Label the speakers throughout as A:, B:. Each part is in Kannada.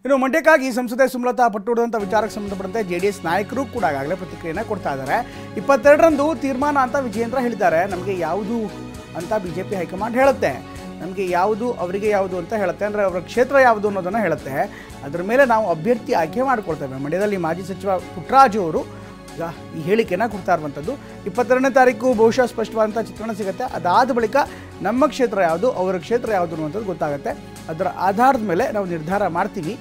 A: ಇನ್ನು ಮಂಡ್ಯಕ್ಕಾಗಿ ಸಂಸದೆ ಸುಮಲತಾ ಪಟ್ಟುಡಿದಂಥ ವಿಚಾರಕ್ಕೆ ಸಂಬಂಧಪಟ್ಟಂತೆ ಜೆಡಿಎಸ್ ನಾಯಕರು ಕೂಡ ಈಗಾಗಲೇ ಪ್ರತಿಕ್ರಿಯೆಯನ್ನು ಕೊಡ್ತಾ ಇದ್ದಾರೆ. 22ರಂದು ತೀರ್ಮಾನ ಅಂತ ವಿಜಯೇಂದ್ರ ಹೇಳಿದ್ದಾರೆ. ನಮಗೆ ಯಾವುದು ಅಂತ ಬಿಜೆಪಿ ಹೈಕಮಾಂಡ್ ಹೇಳುತ್ತೆ, ನಮಗೆ ಯಾವುದು ಅವರಿಗೆ ಯಾವುದು ಅಂತ ಹೇಳುತ್ತೆ, ಅಂದರೆ ಅವರ ಕ್ಷೇತ್ರ ಯಾವುದು ಅನ್ನೋದನ್ನು ಹೇಳುತ್ತೆ. ಅದರ ಮೇಲೆ ನಾವು ಅಭ್ಯರ್ಥಿ ಆಯ್ಕೆ ಮಾಡಿಕೊಳ್ತೇವೆ. ಮಂಡ್ಯದಲ್ಲಿ ಮಾಜಿ ಸಚಿವ ಪುಟ್ಟರಾಜು ಅವರು ಈಗ ಈ ಹೇಳಿಕೆಯನ್ನು ಕೊಡ್ತಾ ಇರುವಂಥದ್ದು. 22ನೇ ತಾರೀಕು ಬಹುಶಃ ಸ್ಪಷ್ಟವಾದಂಥ ಚಿತ್ರಣ ಸಿಗುತ್ತೆ. ಅದಾದ ಬಳಿಕ ನಮ್ಮ ಕ್ಷೇತ್ರ ಯಾವುದು, ಅವರ ಕ್ಷೇತ್ರ ಯಾವುದು ಅನ್ನುವಂಥದ್ದು ಗೊತ್ತಾಗುತ್ತೆ. ಅದರ ಆಧಾರದ ಮೇಲೆ ನಾವು ನಿರ್ಧಾರ ಮಾಡ್ತೀವಿ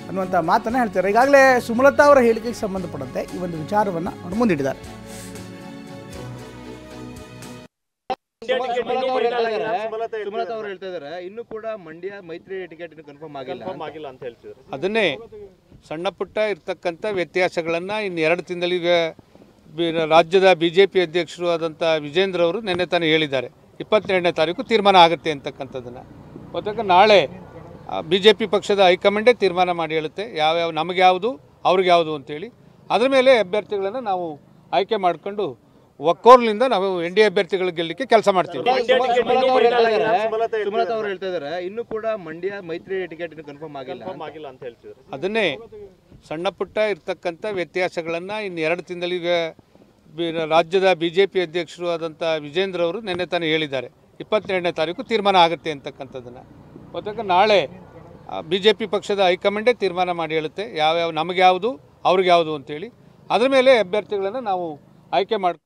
A: ಅನ್ನುವಂಥ ಮಾತನ್ನು ಹೇಳ್ತಾರೆ. ಈಗಾಗಲೇ ಸುಮಲತಾ ಅವರ ಹೇಳಿಕೆಗೆ ಸಂಬಂಧಪಟ್ಟಂತೆ ಈ ಒಂದು ವಿಚಾರವನ್ನು ಅವರು ಮುಂದಿಟ್ಟಿದ್ದಾರೆ.
B: ಸುಮಲತಾ ಅವರು ಹೇಳ್ತಾ ಇದ್ದಾರೆ ಇನ್ನು ಕೂಡ ಮಂಡ್ಯ ಮೈತ್ರಿ ಟಿಕೆಟ್ ಕನ್ಫರ್ಮ್ ಆಗಿಲ್ಲ ಅಂತ ಹೇಳ್ತಿದ್ದಾರೆ.
C: ಅದನ್ನೇ ಸಣ್ಣ ಪುಟ್ಟ ಇರ್ತಕ್ಕಂಥ ವ್ಯತ್ಯಾಸಗಳನ್ನು ಇನ್ನು 2 ತಿಂಗಳಿಗೆ ರಾಜ್ಯದ BJP ಅಧ್ಯಕ್ಷರು ಆದಂಥ ವಿಜೇಂದ್ರ ಅವರು ನಿನ್ನೆ ತಾನೇ ಹೇಳಿದ್ದಾರೆ. 22ನೇ ತಾರೀಕು ತೀರ್ಮಾನ ಆಗುತ್ತೆ ಅಂತಕ್ಕಂಥದ್ದನ್ನು. ಮತ್ತು ನಾಳೆ BJP ಪಕ್ಷದ ಹೈಕಮಾಂಡೇ ತೀರ್ಮಾನ ಮಾಡಿ ಹೇಳುತ್ತೆ ಯಾವ್ಯಾವ ನಮಗೆ ಯಾವುದು ಅವ್ರಿಗೆ ಯಾವುದು ಅಂತೇಳಿ. ಅದರ ಮೇಲೆ ಅಭ್ಯರ್ಥಿಗಳನ್ನು ನಾವು ಆಯ್ಕೆ ಮಾಡಿಕೊಂಡು ಒಕ್ಕೋರ್ಲಿಂದ ನಾವು NDA ಅಭ್ಯರ್ಥಿಗಳು ಗೆಲ್ಲಲಿಕ್ಕೆ ಕೆಲಸ ಮಾಡ್ತೀವಿ.
B: ಸುಮಲತಾ ಅವರು ಹೇಳ್ತಾ ಇದ್ದಾರೆ ಇನ್ನು ಕೂಡ ಮಂಡ್ಯ ಮೈತ್ರಿ ಟಿಕೆಟ್ ಕನ್ಫರ್ಮ್ ಆಗಿಲ್ಲ ಅಂತ ಹೇಳ್ತಿದ್ದಾರೆ.
C: ಅದನ್ನೇ ಸಣ್ಣ ಪುಟ್ಟ ಇರ್ತಕ್ಕಂಥ ವ್ಯತ್ಯಾಸಗಳನ್ನು ಇನ್ನು 2 ತಿಂಗಳಿಗೆ ರಾಜ್ಯದ BJP ಅಧ್ಯಕ್ಷರು ಆದಂಥ ವಿಜೇಂದ್ರ ಅವರು ನಿನ್ನೆ ತಾನೇ ಹೇಳಿದ್ದಾರೆ. 22ನೇ ತಾರೀಕು ತೀರ್ಮಾನ ಆಗುತ್ತೆ ಅಂತಕ್ಕಂಥದ್ದನ್ನು. ಮತ್ತು ನಾಳೆ BJP ಪಕ್ಷದ ಹೈಕಮಾಂಡೇ ತೀರ್ಮಾನ ಮಾಡಿ ಹೇಳುತ್ತೆ ಯಾವ್ಯಾವ ನಮಗೆ ಯಾವುದು ಅವ್ರಿಗೆ ಯಾವುದು ಅಂತೇಳಿ. ಅದರ ಮೇಲೆ ಅಭ್ಯರ್ಥಿಗಳನ್ನು ನಾವು ಆಯ್ಕೆ ಮಾಡಿ